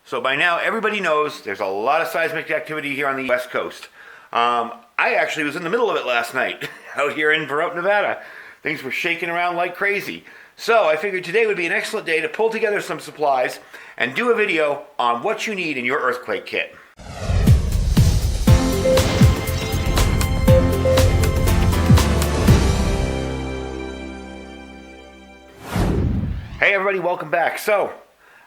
So by now, everybody knows there's a lot of seismic activity here on the West Coast. I actually was in the middle of it last night out here in Vermont, Nevada. Things were shaking around like crazy. So I figured today would be an excellent day to pull together some supplies and do a video on what you need in your earthquake kit. Hey everybody, welcome back. So,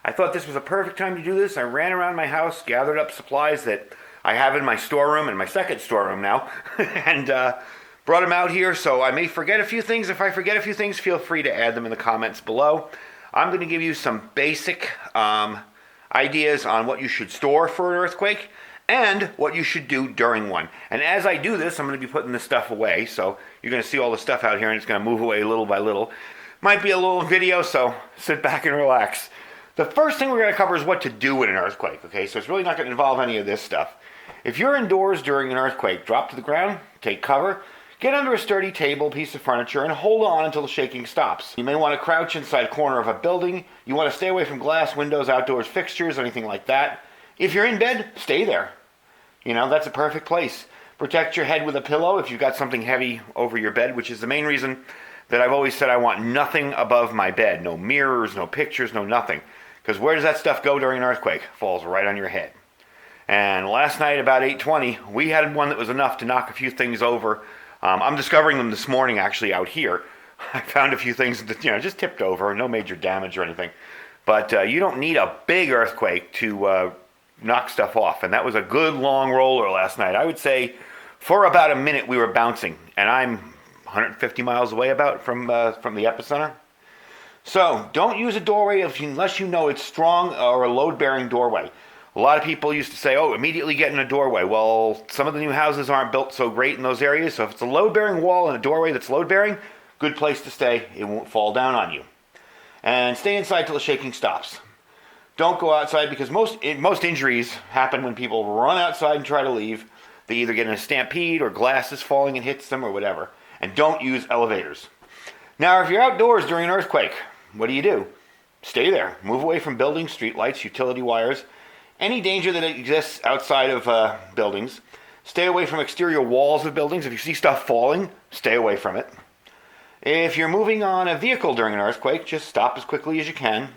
I thought this was a perfect time to do this. I ran around my house, gathered up supplies that I have in my storeroom, in my second storeroom now, and brought them out here. So I may forget a few things. If I forget a few things, feel free to add them in the comments below. I'm going to give you some basic ideas on what you should store for an earthquake and what you should do during one. And as I do this, I'm going to be putting this stuff away. So you're going to see all the stuff out here, and it's going to move away little by little. Might be a little video, so sit back and relax. The first thing we're going to cover is what to do in an earthquake, okay? So it's really not going to involve any of this stuff. If you're indoors during an earthquake, drop to the ground, take cover, get under a sturdy table, piece of furniture, and hold on until the shaking stops. You may want to crouch inside a corner of a building. You want to stay away from glass, windows, outdoors fixtures, anything like that. If you're in bed, stay there. You know, that's a perfect place. Protect your head with a pillow if you've got something heavy over your bed, which is the main reason that I've always said I want nothing above my bed. No mirrors, no pictures, no nothing. Because where does that stuff go during an earthquake? Falls right on your head. And last night about 8:20, we had one that was enough to knock a few things over. I'm discovering them this morning actually out here. I found a few things that, just tipped over, no major damage or anything. But you don't need a big earthquake to knock stuff off. And that was a good long roller last night. I would say for about a minute we were bouncing. And I'm 150 miles away about from the epicenter. So don't use a doorway unless you know it's strong or a load-bearing doorway. A lot of people used to say, oh, immediately get in a doorway. Well, some of the new houses aren't built so great in those areas. So if it's a load-bearing wall and a doorway that's load-bearing, good place to stay. It won't fall down on you. And stay inside till the shaking stops. Don't go outside because most injuries happen when people run outside and try to leave. They either get in a stampede or glass is falling and hits them or whatever. And don't use elevators. Now, if you're outdoors during an earthquake, what do? Stay there. Move away from buildings, street lights, utility wires, any danger that exists outside of buildings. Stay away from exterior walls of buildings. If you see stuff falling, stay away from it. If you're moving on a vehicle during an earthquake, just stop as quickly as you can.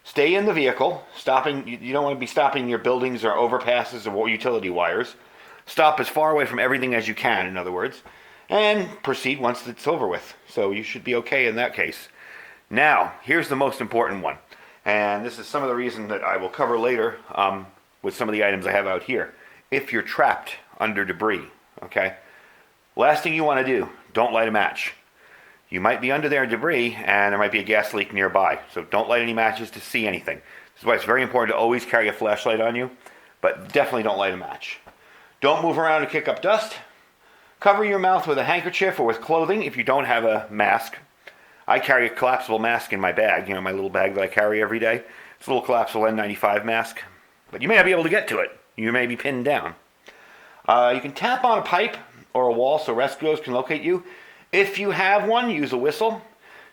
Stay in the vehicle. You don't want to be stopping near buildings or overpasses or utility wires. Stop as far away from everything as you can, in other words. And proceed once it's over with. So you should be okay in that case. Now, here's the most important one. And this is some of the reason that I will cover later with some of the items I have out here. If you're trapped under debris, okay? Last thing you want to do, don't light a match. You might be under there in debris and there might be a gas leak nearby. So don't light any matches to see anything. This is why it's very important to always carry a flashlight on you. But definitely don't light a match. Don't move around to kick up dust. Cover your mouth with a handkerchief or with clothing if you don't have a mask. I carry a collapsible mask in my bag, my little bag that I carry every day. It's a little collapsible N95 mask. But you may not be able to get to it. You may be pinned down. You can tap on a pipe or a wall so rescuers can locate you. If you have one, use a whistle.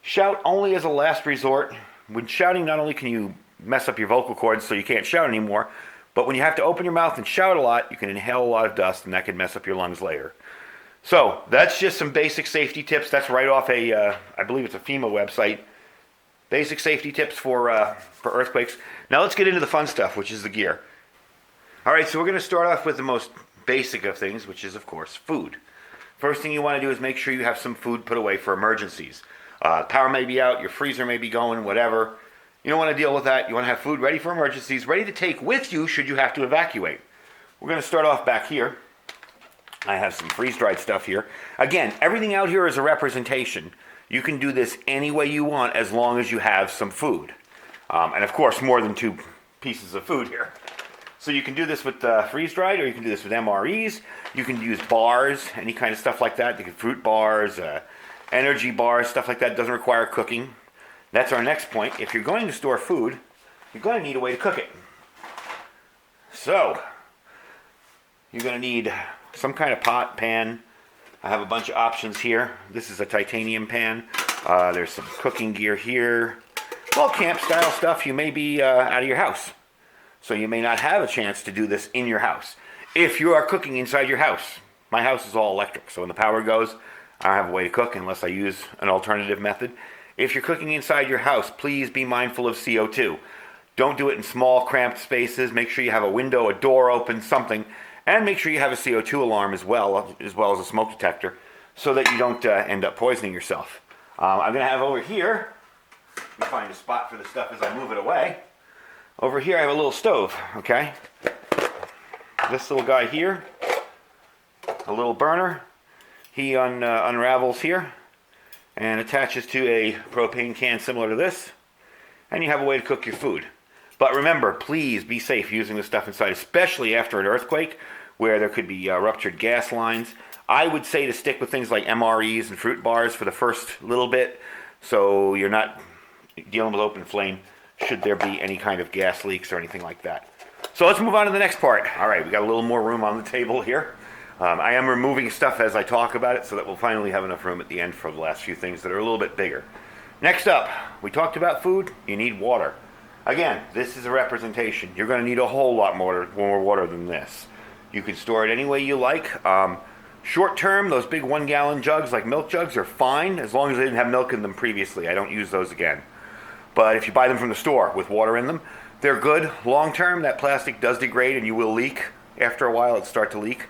Shout only as a last resort. When shouting, not only can you mess up your vocal cords so you can't shout anymore, but when you have to open your mouth and shout a lot, you can inhale a lot of dust and that can mess up your lungs later. So that's just some basic safety tips. That's right off I believe it's a FEMA website. Basic safety tips for earthquakes. Now let's get into the fun stuff, which is the gear. All right, so we're going to start off with the most basic of things, which is, of course, food. First thing you want to do is make sure you have some food put away for emergencies. Power may be out, your freezer may be going, whatever. You don't want to deal with that. You want to have food ready for emergencies, ready to take with you should you have to evacuate. We're going to start off back here. I have some freeze-dried stuff here. Again, everything out here is a representation. You can do this any way you want as long as you have some food. And of course, more than 2 pieces of food here. So you can do this with freeze-dried, or you can do this with MREs. You can use bars, any kind of stuff like that. You can fruit bars, energy bars, stuff like that. Doesn't require cooking. That's our next point. If you're going to store food, you're going to need a way to cook it. So, you're going to need some kind of pot, pan. I have a bunch of options here. This is a titanium pan. There's some cooking gear here. Well, camp style stuff. You may be out of your house. So you may not have a chance to do this in your house. If you are cooking inside your house, my house is all electric, so when the power goes, I don't have a way to cook unless I use an alternative method. If you're cooking inside your house, please be mindful of CO2. Don't do it in small, cramped spaces. Make sure you have a window, a door open, something. And make sure you have a CO2 alarm as well as a smoke detector, so that you don't end up poisoning yourself. I'm going to have over here, let me find a spot for the stuff as I move it away. Over here I have a little stove, okay? This little guy here, a little burner. He unravels here and attaches to a propane can similar to this. And you have a way to cook your food. But remember, please be safe using this stuff inside, especially after an earthquake where there could be ruptured gas lines. I would say to stick with things like MREs and fruit bars for the first little bit, so you're not dealing with open flame should there be any kind of gas leaks or anything like that. So let's move on to the next part. All right, we got a little more room on the table here. I am removing stuff as I talk about it so that we'll finally have enough room at the end for the last few things that are a little bit bigger. Next up, we talked about food. You need water. Again, this is a representation. You're going to need a whole lot more water than this. You can store it any way you like. Short term, those big 1 gallon jugs like milk jugs are fine as long as they didn't have milk in them previously. I don't use those again. But if you buy them from the store with water in them, they're good. Long term, that plastic does degrade and you will leak. After a while, it'll start to leak.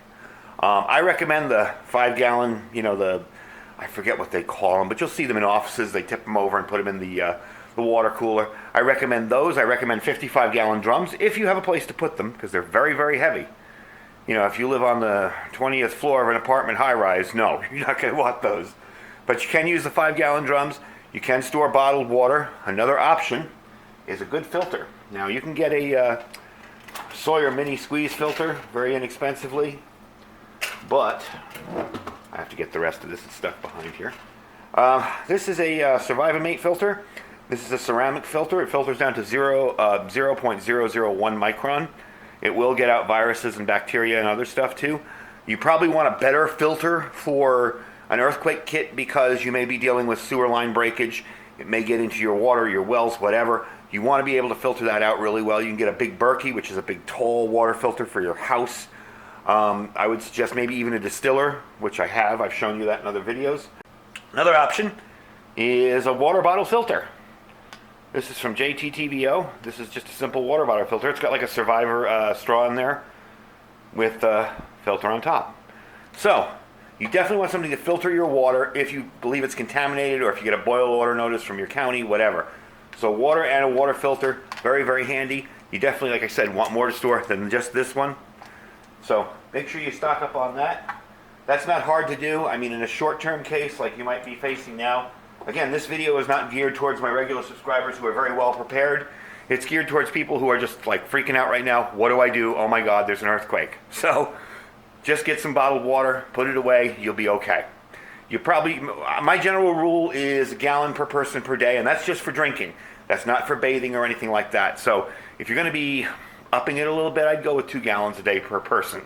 I recommend the 5 gallon, I forget what they call them, but you'll see them in offices. They tip them over and put them in the water cooler. I recommend those. I recommend 55 gallon drums if you have a place to put them, because they're very, very heavy. If you live on the 20th floor of an apartment high-rise, no, you're not going to want those. But you can use the 5 gallon drums. You can store bottled water. Another option is a good filter. Now, you can get a Sawyer mini squeeze filter very inexpensively, but I have to get the rest of this stuff behind here. This is a Survivamate filter. This is a ceramic filter. It filters down to 0.001 micron. It will get out viruses and bacteria and other stuff too. You probably want a better filter for an earthquake kit because you may be dealing with sewer line breakage. It may get into your water, your wells, whatever. You want to be able to filter that out really well. You can get a big Berkey, which is a big tall water filter for your house. I would suggest maybe even a distiller, which I have. I've shown you that in other videos. Another option is a water bottle filter. This is from JTTVO. This is just a simple water bottle filter. It's got like a Survivor straw in there with a filter on top. So, you definitely want something to filter your water if you believe it's contaminated or if you get a boil order notice from your county, whatever. So water and a water filter, very, very handy. You definitely, like I said, want more to store than just this one. So make sure you stock up on that. That's not hard to do. I mean, in a short-term case like you might be facing now, again, this video is not geared towards my regular subscribers who are very well prepared. It's geared towards people who are just like freaking out right now. What do I do? Oh my God, there's an earthquake. So just get some bottled water, put it away, you'll be okay. My general rule is 1 gallon per person per day, and that's just for drinking. That's not for bathing or anything like that. So if you're going to be upping it a little bit, I'd go with 2 gallons a day per person.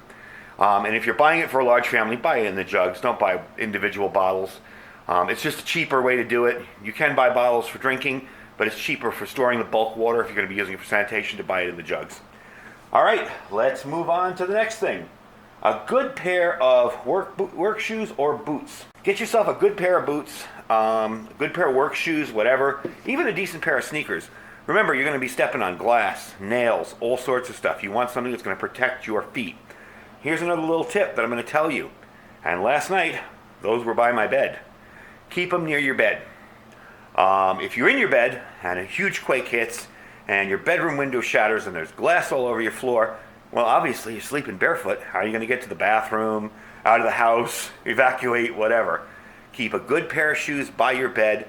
And if you're buying it for a large family, buy it in the jugs. Don't buy individual bottles. It's just a cheaper way to do it. You can buy bottles for drinking, but it's cheaper for storing the bulk water if you're going to be using it for sanitation to buy it in the jugs. All right, let's move on to the next thing. A good pair of work shoes or boots. Get yourself a good pair of boots, a good pair of work shoes, whatever, even a decent pair of sneakers. Remember, you're going to be stepping on glass, nails, all sorts of stuff. You want something that's going to protect your feet. Here's another little tip that I'm going to tell you. And last night, those were by my bed. Keep them near your bed. If you're in your bed and a huge quake hits and your bedroom window shatters and there's glass all over your floor, well, obviously you're sleeping barefoot. How are you going to get to the bathroom, out of the house, evacuate, whatever? Keep a good pair of shoes by your bed.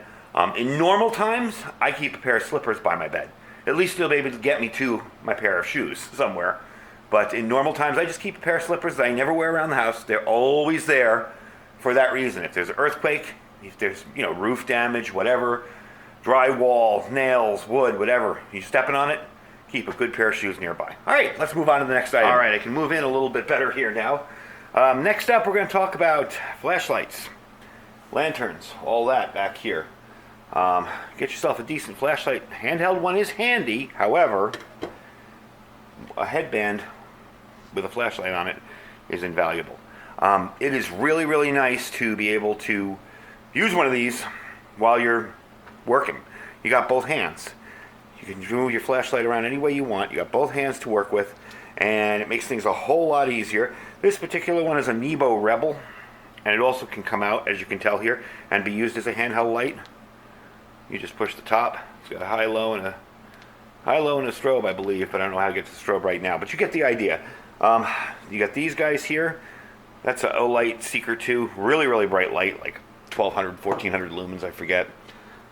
In normal times, I keep a pair of slippers by my bed. At least they'll be able to get me to my pair of shoes somewhere. But in normal times, I just keep a pair of slippers that I never wear around the house. They're always there for that reason. If there's an earthquake, if there's roof damage, whatever, drywall, nails, wood, whatever, you're stepping on it, keep a good pair of shoes nearby. All right, let's move on to the next item. All right, I can move in a little bit better here now. Next up, we're going to talk about flashlights, lanterns, all that back here. Get yourself a decent flashlight. Handheld one is handy. However, a headband with a flashlight on it is invaluable. It is really, really nice to be able to use one of these while you're working. You got both hands. You can move your flashlight around any way you want. You got both hands to work with, and it makes things a whole lot easier. This particular one is a Nebo Rebel, and it also can come out, as you can tell here, and be used as a handheld light. You just push the top. It's got a high, low, and a strobe, I believe, but I don't know how to get to the strobe right now. But you get the idea. You got these guys here. That's a Olight Seeker 2. Really, really bright light, like 1200, 1400 lumens, I forget.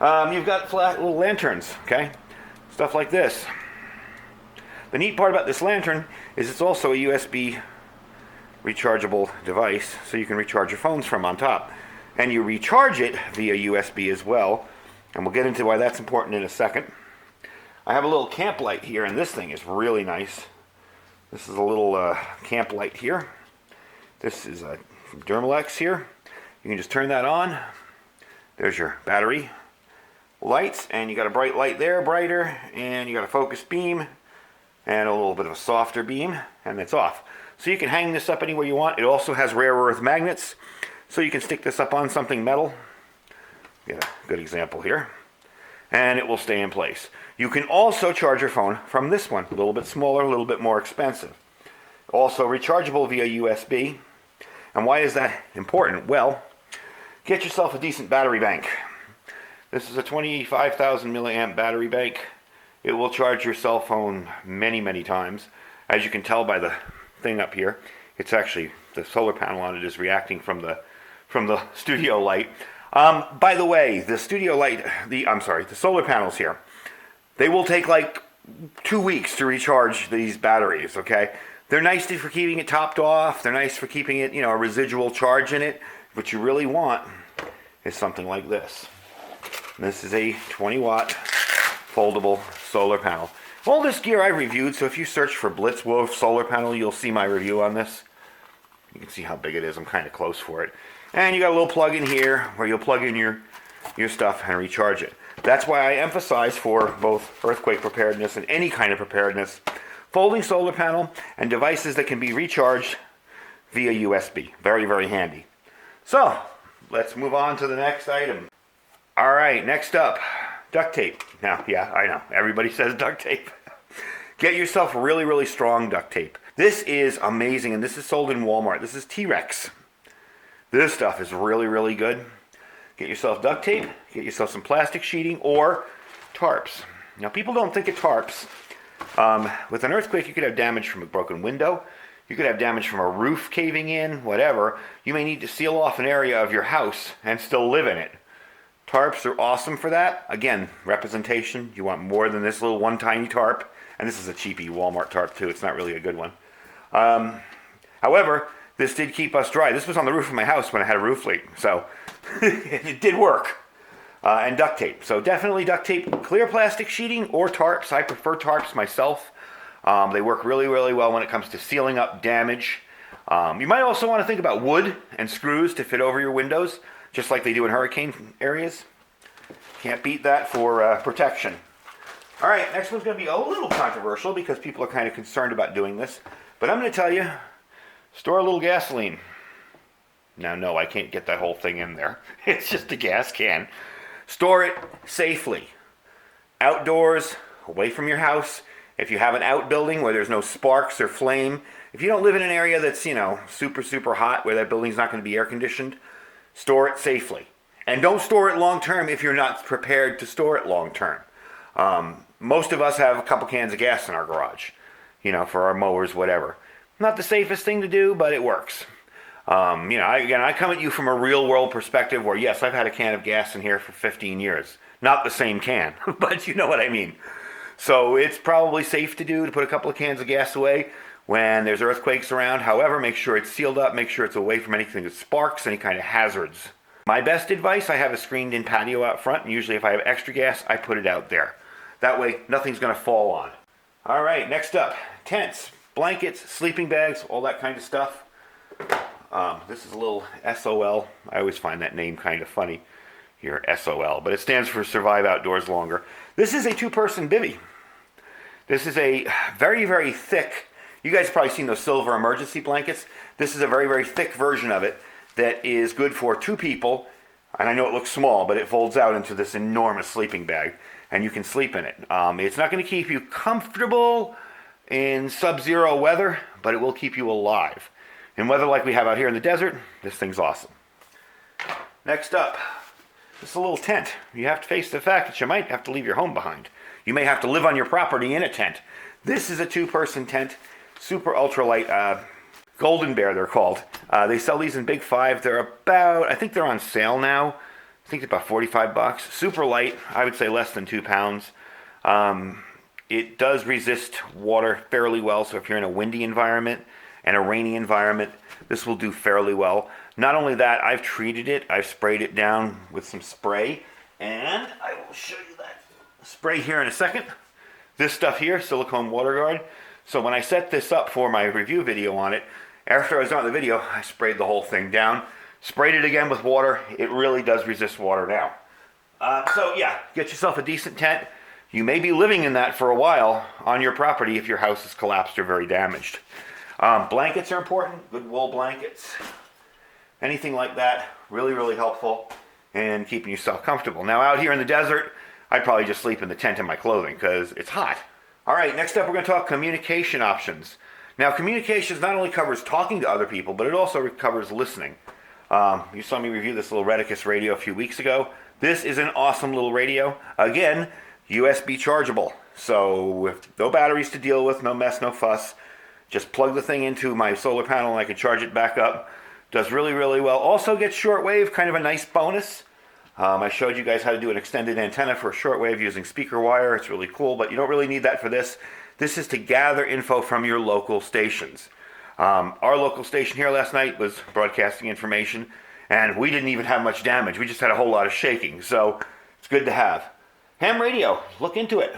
You've got flat little lanterns, okay? Stuff like this. The neat part about this lantern is it's also a USB rechargeable device, so you can recharge your phones from on top. And you recharge it via USB as well, and we'll get into why that's important in a second. I have a little camp light here, and this thing is really nice. This is a little camp light here. This is from Dermalex here. You can just turn that on. There's your battery lights, and you got a bright light there, brighter, and you got a focus beam, and a little bit of a softer beam, and it's off. So you can hang this up anywhere you want. It also has rare earth magnets, so you can stick this up on something metal. Get a good example here. And it will stay in place. You can also charge your phone from this one, a little bit smaller, a little bit more expensive. Also rechargeable via USB. And why is that important? Well, get yourself a decent battery bank. This is a 25,000 milliamp battery bank. It will charge your cell phone many, many times. As you can tell by the thing up here, it's actually, the solar panel on it is reacting from the studio light. By the way, the studio light, the solar panels here, they will take like 2 weeks to recharge these batteries, okay? They're nice for keeping it topped off. They're nice for keeping it, a residual charge in it. What you really want is something like this. This is a 20-watt foldable solar panel. All this gear I reviewed, so if you search for Blitzwolf solar panel, you'll see my review on this. You can see how big it is. I'm kind of close for it. And you got a little plug in here where you'll plug in your stuff and recharge it. That's why I emphasize for both earthquake preparedness and any kind of preparedness, folding solar panel and devices that can be recharged via USB. Very, very handy. So, let's move on to the next item. All right, next up, duct tape. Now, yeah, I know, everybody says duct tape. Get yourself really, really strong duct tape. This is amazing, and this is sold in Walmart. This is T-Rex. This stuff is really, really good. Get yourself duct tape, get yourself some plastic sheeting, or tarps. Now, people don't think of tarps. With an earthquake, you could have damage from a broken window. You could have damage from a roof caving in, whatever. You may need to seal off an area of your house and still live in it. Tarps are awesome for that. Again, representation. You want more than this little one tiny tarp. And this is a cheapy Walmart tarp too. It's not really a good one. However, this did keep us dry. This was on the roof of my house when I had a roof leak. So it did work. And duct tape. So definitely duct tape, clear plastic sheeting, or tarps. I prefer tarps myself. They work really, really well when it comes to sealing up damage. You might also want to think about wood and screws to fit over your windows, just like they do in hurricane areas. Can't beat that for protection. All right, next one's going to be a little controversial because people are kind of concerned about doing this. But I'm going to tell you, store a little gasoline. Now, no, I can't get that whole thing in there. It's just a gas can. Store it safely. Outdoors, away from your house. If you have an outbuilding where there's no sparks or flame, if you don't live in an area that's, super, super hot where that building's not going to be air conditioned, store it safely. And don't store it long term if you're not prepared to store it long term. Most of us have a couple cans of gas in our garage, for our mowers, whatever. Not the safest thing to do, but it works. I come at you from a real world perspective where, yes, I've had a can of gas in here for 15 years. Not the same can, but you know what I mean. So it's probably safe to put a couple of cans of gas away when there's earthquakes around. However, make sure it's sealed up, make sure it's away from anything that sparks, any kind of hazards. My best advice, I have a screened-in patio out front, and usually if I have extra gas, I put it out there. That way, nothing's going to fall on it. All right, next up, tents, blankets, sleeping bags, all that kind of stuff. This is a little SOL. I always find that name kind of funny, your SOL, but it stands for Survive Outdoors Longer. This is a two-person bivvy. This is a very, very thick, you guys have probably seen those silver emergency blankets. This is a very, very thick version of it that is good for 2 people. And I know it looks small, but it folds out into this enormous sleeping bag, and you can sleep in it. It's not going to keep you comfortable in sub-zero weather, but it will keep you alive. In weather like we have out here in the desert, this thing's awesome. Next up, this is a little tent. You have to face the fact that you might have to leave your home behind. You may have to live on your property in a tent. This is a 2-person tent, super ultralight, Golden Bear they're called. They sell these in Big 5. They're about, I think they're on sale now. I think it's about 45 bucks. Super light, I would say less than 2 pounds. It does resist water fairly well, so if you're in a windy environment and a rainy environment, this will do fairly well. Not only that, I've treated it. I've sprayed it down with some spray, and I will show you that spray here in a second. This stuff here, Silicone Water Guard. So when I set this up for my review video on it, after I was done with the video, I sprayed the whole thing down. Sprayed it again with water. It really does resist water now. So yeah, get yourself a decent tent. You may be living in that for a while on your property if your house is collapsed or very damaged. Blankets are important, good wool blankets. Anything like that, really, really helpful in keeping yourself comfortable. Now out here in the desert, I'd probably just sleep in the tent in my clothing because it's hot. All right, next up we're going to talk communication options. Now communications not only covers talking to other people, but it also covers listening. You saw me review this little Reticus radio a few weeks ago. This is an awesome little radio. Again, USB chargeable. So with no batteries to deal with, no mess, no fuss. Just plug the thing into my solar panel and I can charge it back up. Does really, really well. Also gets shortwave, kind of a nice bonus. I showed you guys how to do an extended antenna for shortwave using speaker wire. It's really cool, but you don't really need that for this. This is to gather info from your local stations. Our local station here last night was broadcasting information, and we didn't even have much damage. We just had a whole lot of shaking, so it's good to have. Ham radio, look into it.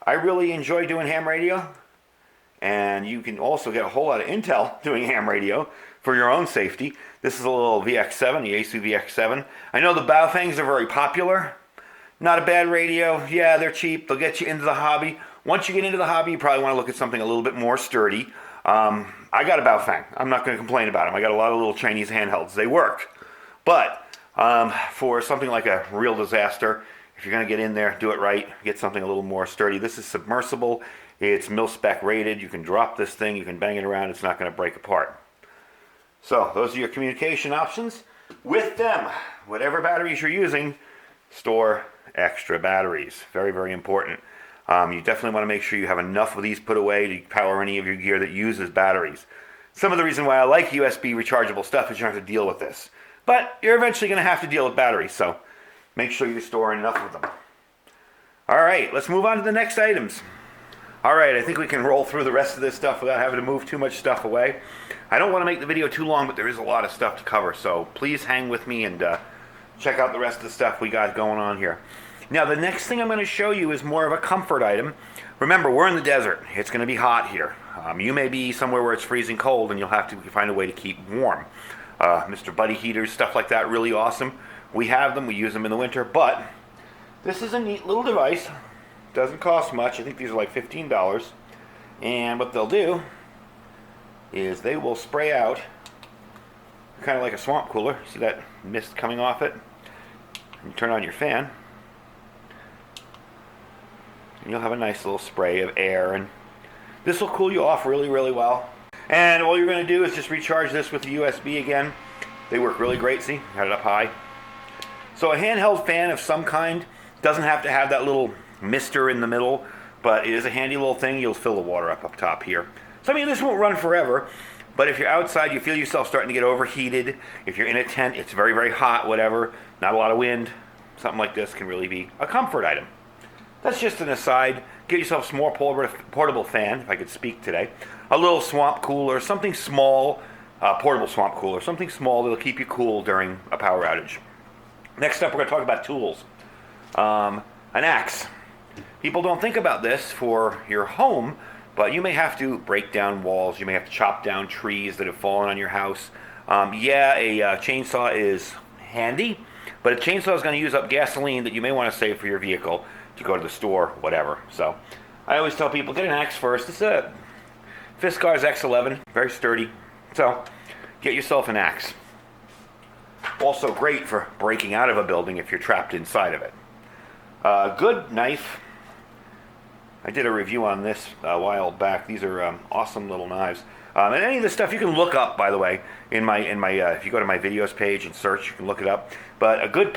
I really enjoy doing ham radio, and you can also get a whole lot of intel doing ham radio for your own safety. This is a little VX7, the Yaesu VX7. I know the Baofangs are very popular. Not a bad radio. Yeah, they're cheap. They'll get you into the hobby. Once you get into the hobby, you probably want to look at something a little bit more sturdy. I got a Baofeng. I'm not going to complain about them. I got a lot of little Chinese handhelds. They work. But for something like a real disaster, if you're going to get in there, do it right. Get something a little more sturdy. This is submersible. It's mil-spec rated. You can drop this thing. You can bang it around. It's not going to break apart. So those are your communication options. With them, whatever batteries you're using, store extra batteries. Very, very important. You definitely want to make sure you have enough of these put away to power any of your gear that uses batteries. Some of the reason why I like USB rechargeable stuff is you don't have to deal with this. But you're eventually going to have to deal with batteries, so make sure you store enough of them. All right, let's move on to the next items. All right, I think we can roll through the rest of this stuff without having to move too much stuff away. I don't want to make the video too long, but there is a lot of stuff to cover, so please hang with me and check out the rest of the stuff we got going on here. Now, the next thing I'm going to show you is more of a comfort item. Remember, we're in the desert. It's going to be hot here. You may be somewhere where it's freezing cold, and you'll have to find a way to keep warm. Mr. Buddy heaters, stuff like that, really awesome. We have them. We use them in the winter, but this is a neat little device. Doesn't cost much. I think these are like $15. And what they'll do is they will spray out kind of like a swamp cooler. See that mist coming off it? You turn on your fan, and you'll have a nice little spray of air, and this will cool you off really, really well. And all you're going to do is just recharge this with the USB again. They work really great. See, got it up high. So a handheld fan of some kind doesn't have to have that little mister in the middle, but it is a handy little thing. You'll fill the water up top here. So I mean, this won't run forever, but if you're outside, you feel yourself starting to get overheated. If you're in a tent, it's very, very hot, whatever, not a lot of wind, something like this can really be a comfort item. That's just an aside. Get yourself a small portable fan, if I could speak today. A little swamp cooler, something small, portable swamp cooler, something small that'll keep you cool during a power outage. Next up, we're going to talk about tools. An axe. People don't think about this for your home, but you may have to break down walls. You may have to chop down trees that have fallen on your house. Yeah, a chainsaw is handy, but a chainsaw is going to use up gasoline that you may want to save for your vehicle to go to the store, whatever. So I always tell people, get an axe first. It's a Fiskars X11, very sturdy. So, get yourself an axe. Also great for breaking out of a building if you're trapped inside of it. Good knife. I did a review on this a while back. These are awesome little knives. And any of this stuff you can look up, by the way, in my if you go to my videos page and search, you can look it up. But a good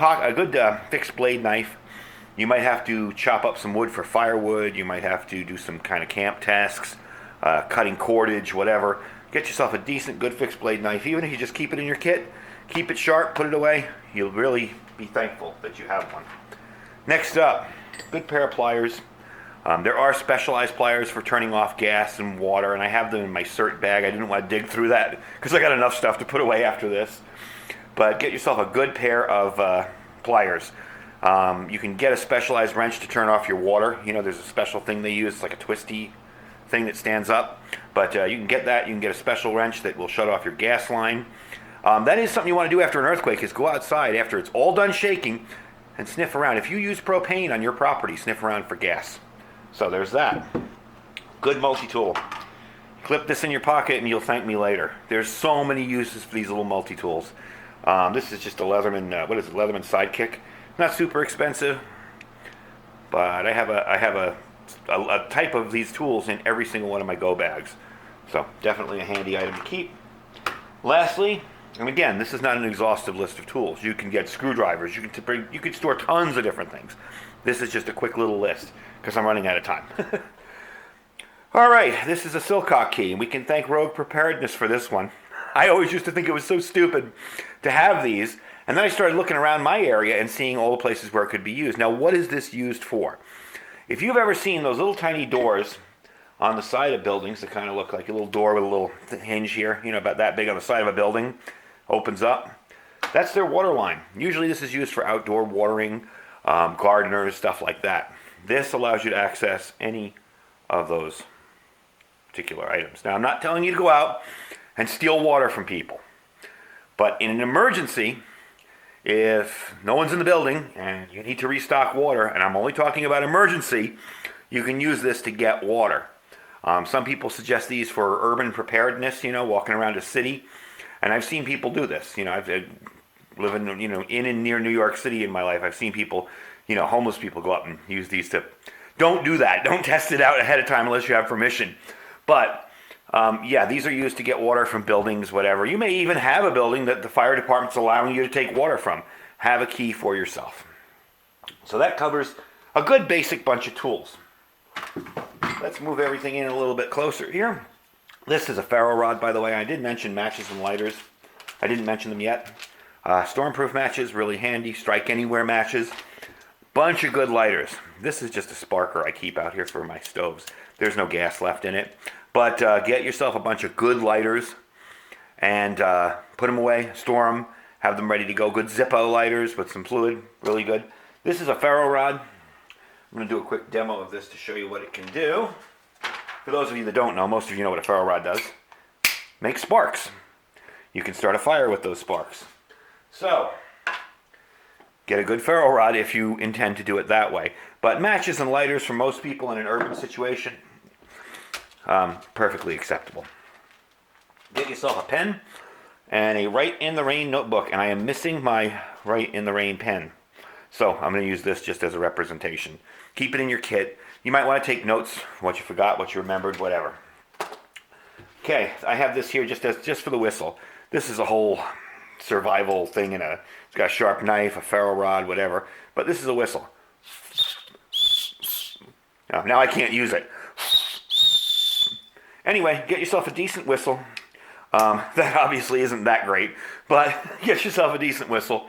fixed blade knife. You might have to chop up some wood for firewood. You might have to do some kind of camp tasks, cutting cordage, whatever. Get yourself a decent, good fixed blade knife. Even if you just keep it in your kit, keep it sharp, put it away. You'll really be thankful that you have one. Next up, good pair of pliers. There are specialized pliers for turning off gas and water, and I have them in my cert bag. I didn't want to dig through that because I got enough stuff to put away after this. But get yourself a good pair of pliers. You can get a specialized wrench to turn off your water. You know, there's a special thing they use, like a twisty thing that stands up. But you can get that. You can get a special wrench that will shut off your gas line. That is something you want to do after an earthquake, is go outside after it's all done shaking and sniff around. If you use propane on your property, sniff around for gas. So there's that. Good multi-tool. Clip this in your pocket and you'll thank me later. There's so many uses for these little multi-tools. This is just a Leatherman, Leatherman Sidekick. Not super expensive, but I have a type of these tools in every single one of my go bags. So definitely a handy item to keep. Lastly, and again, this is not an exhaustive list of tools. You can get screwdrivers. You can store tons of different things. This is just a quick little list because I'm running out of time. All right, this is a Silicone key, and we can thank Rogue Preparedness for this one. I always used to think it was so stupid to have these, and then I started looking around my area and seeing all the places where it could be used. Now, what is this used for? If you've ever seen those little tiny doors on the side of buildings that kind of look like a little door with a little hinge here, you know, about that big on the side of a building, opens up, that's their water line. Usually this is used for outdoor watering, gardeners, stuff like that. This allows you to access any of those particular items. Now, I'm not telling you to go out and steal water from people, but in an emergency, if no one's in the building and you need to restock water, and I'm only talking about emergency, you can use this to get water. Some people suggest these for urban preparedness, you know, walking around a city, and I've seen people do this. You know, I've living, you know, in and near New York City in my life. I've seen people, you know, homeless people go up and use these to. Don't do that. Don't test it out ahead of time unless you have permission. But yeah, these are used to get water from buildings, whatever. You may even have a building that the fire department's allowing you to take water from. Have a key for yourself. So that covers a good basic bunch of tools. Let's move everything in a little bit closer here. This is a Ferro Rod, by the way. I did mention matches and lighters. I didn't mention them yet. Stormproof matches, really handy. Strike anywhere matches. Bunch of good lighters. This is just a sparker I keep out here for my stoves. There's no gas left in it. But get yourself a bunch of good lighters and put them away, store them, have them ready to go. Good Zippo lighters with some fluid, really good. This is a Ferro Rod. I'm going to do a quick demo of this to show you what it can do. For those of you that don't know, most of you know what a Ferro Rod does. Make sparks. You can start a fire with those sparks. So, get a good Ferro Rod if you intend to do it that way. But matches and lighters for most people in an urban situation, perfectly acceptable. Get yourself a pen and a Write in the Rain notebook. And I am missing my Write in the Rain pen. So I'm going to use this just as a representation. Keep it in your kit. You might want to take notes, what you forgot, what you remembered, whatever. Okay, I have this here just for the whistle. This is a whole survival thing it's got a sharp knife, a ferro rod, whatever. But this is a whistle. Now I can't use it. Anyway, get yourself a decent whistle. That obviously isn't that great, but get yourself a decent whistle.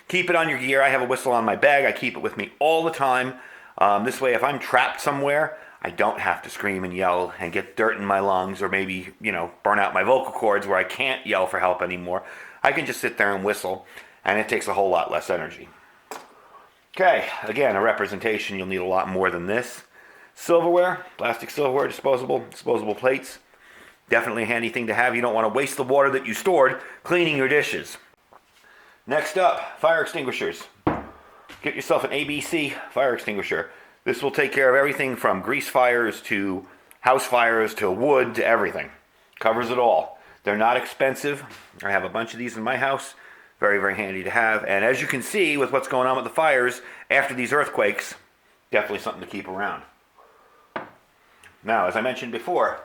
Keep it on your gear. I have a whistle on my bag. I keep it with me all the time. This way, if I'm trapped somewhere, I don't have to scream and yell and get dirt in my lungs or maybe, you know, burn out my vocal cords where I can't yell for help anymore. I can just sit there and whistle, and it takes a whole lot less energy. Okay, again, a representation. You'll need a lot more than this. Silverware, plastic silverware, disposable plates. Definitely a handy thing to have. You don't want to waste the water that you stored cleaning your dishes. Next up, fire extinguishers. Get yourself an ABC fire extinguisher. This will take care of everything from grease fires to house fires to wood to everything. Covers it all. They're not expensive. I have a bunch of these in my house. Very, very handy to have. And as you can see with what's going on with the fires after these earthquakes, definitely something to keep around. Now, as I mentioned before,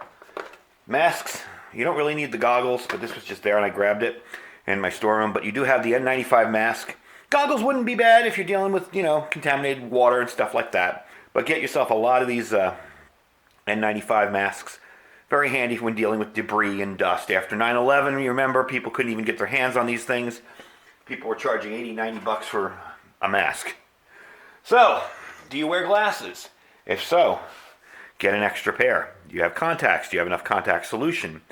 masks, you don't really need the goggles, but this was just there and I grabbed it in my storeroom. But you do have the N95 mask. Goggles wouldn't be bad if you're dealing with, contaminated water and stuff like that. But get yourself a lot of these N95 masks. Very handy when dealing with debris and dust. After 9/11, you remember, people couldn't even get their hands on these things. People were charging $80-90 for a mask. So, do you wear glasses? If so, get an extra pair. Do you have contacts? Do you have enough contact solution?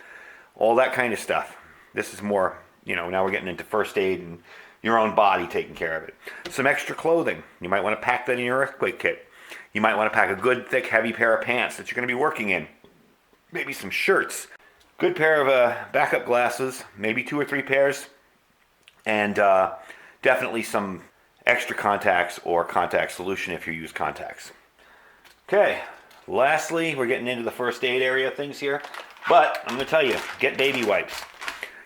All that kind of stuff. This is more, now we're getting into first aid and your own body taking care of it. Some extra clothing. You might want to pack that in your earthquake kit. You might want to pack a good, thick, heavy pair of pants that you're going to be working in. Maybe some shirts. Good pair of backup glasses. Maybe 2 or 3 pairs. And definitely some extra contacts or contact solution if you use contacts. Okay. Lastly, we're getting into the first aid area of things here. But I'm going to tell you, get baby wipes.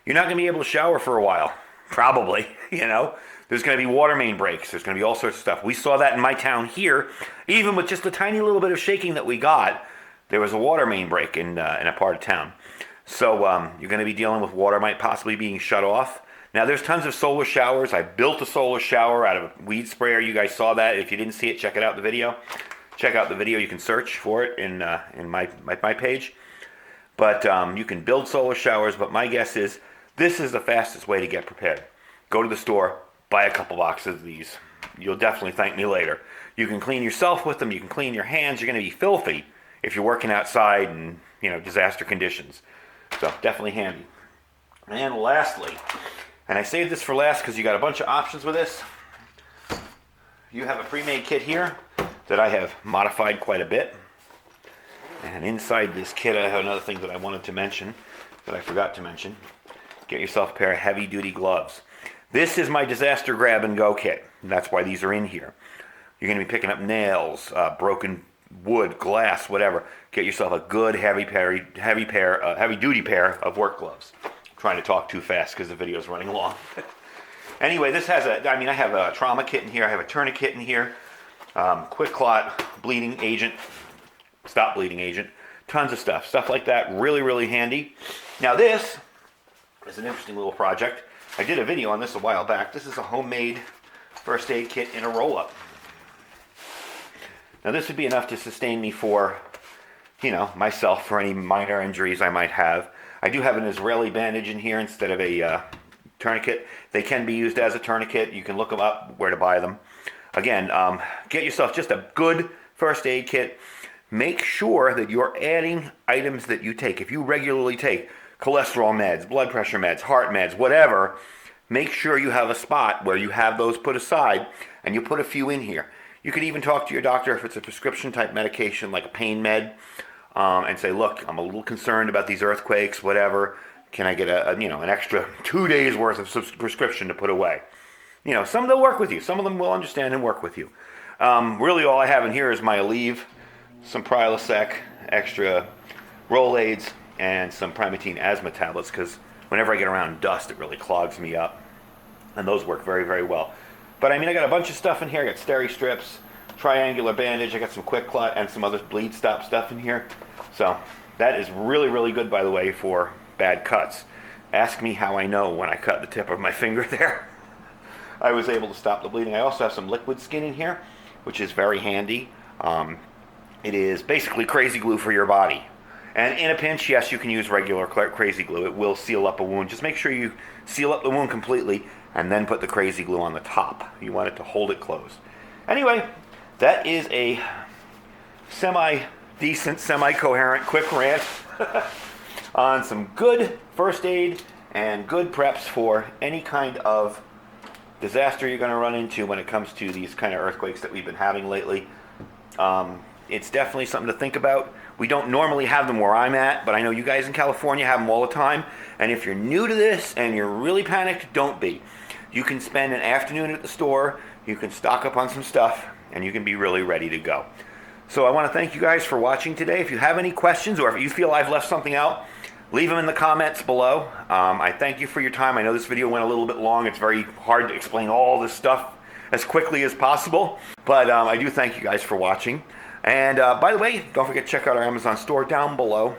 You're not going to be able to shower for a while. Probably, There's going to be water main breaks. There's going to be all sorts of stuff. We saw that in my town here. Even with just a tiny little bit of shaking that we got, there was a water main break in a part of town. So you're going to be dealing with water might possibly being shut off. Now, there's tons of solar showers. I built a solar shower out of a weed sprayer. You guys saw that. If you didn't see it, check it out in the video. Check out the video. You can search for it in my page. But you can build solar showers. But my guess is this is the fastest way to get prepared. Go to the store, buy a couple boxes of these. You'll definitely thank me later. You can clean yourself with them. You can clean your hands. You're going to be filthy if you're working outside in, disaster conditions. So definitely handy. And lastly, and I saved this for last because you got a bunch of options with this. You have a pre-made kit here that I have modified quite a bit. And inside this kit, I have another thing that I wanted to mention that I forgot to mention. Get yourself a pair of heavy-duty gloves. This is my disaster grab-and-go kit. And that's why these are in here. You're going to be picking up nails, broken wood, glass, whatever. Get yourself a good heavy-duty pair of work gloves. I'm trying to talk too fast because the video is running long. Anyway, this has I have a trauma kit in here. I have a tourniquet in here. Quick clot, bleeding agent, stop bleeding agent. Tons of stuff. Stuff like that. Really, really handy. Now this is an interesting little project. I did a video on this a while back. This is a homemade first aid kit in a roll-up. Now this would be enough to sustain me for, myself for any minor injuries I might have. I do have an Israeli bandage in here instead of a tourniquet. They can be used as a tourniquet. You can look them up where to buy them. Again, get yourself just a good first aid kit. Make sure that you're adding items that you take. If you regularly take cholesterol meds, blood pressure meds, heart meds, whatever, make sure you have a spot where you have those put aside and you put a few in here. You could even talk to your doctor if it's a prescription type medication like a pain med and say, look, I'm a little concerned about these earthquakes, whatever. Can I get an extra 2 days worth of prescription to put away? Some of them will work with you. Some of them will understand and work with you. Really all I have in here is my Aleve, some Prilosec, extra Rolaids, and some Primatene asthma tablets because whenever I get around dust, it really clogs me up. And those work very, very well. But I got a bunch of stuff in here. I got steri strips, triangular bandage. I got some quick clot and some other bleed stop stuff in here. So that is really, really good, by the way, for bad cuts. Ask me how I know when I cut the tip of my finger there. I was able to stop the bleeding. I also have some liquid skin in here, which is very handy. It is basically crazy glue for your body. And in a pinch, yes, you can use regular crazy glue. It will seal up a wound. Just make sure you seal up the wound completely and then put the crazy glue on the top. You want it to hold it closed. Anyway, that is a semi-decent, semi-coherent, quick rant on some good first aid and good preps for any kind of disaster you're going to run into when it comes to these kind of earthquakes that we've been having lately. It's definitely something to think about. We don't normally have them where I'm at, but I know you guys in California have them all the time. And if you're new to this and you're really panicked, don't be. You can spend an afternoon at the store, you can stock up on some stuff, and you can be really ready to go. So I want to thank you guys for watching today. If you have any questions or if you feel I've left something out, leave them in the comments below. I thank you for your time. I know this video went a little bit long. It's very hard to explain all this stuff as quickly as possible. But I do thank you guys for watching. And by the way, don't forget to check out our Amazon store down below.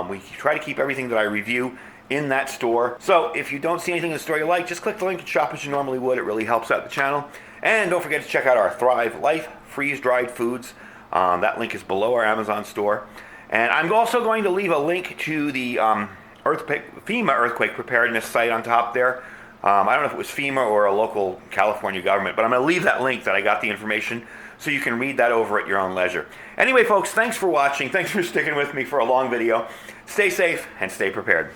We try to keep everything that I review in that store. So if you don't see anything in the store you like, just click the link and shop as you normally would. It really helps out the channel. And don't forget to check out our Thrive Life freeze-dried foods. That link is below our Amazon store. And I'm also going to leave a link to the FEMA earthquake preparedness site on top there. I don't know if it was FEMA or a local California government, but I'm going to leave that link that I got the information so you can read that over at your own leisure. Anyway, folks, thanks for watching. Thanks for sticking with me for a long video. Stay safe and stay prepared.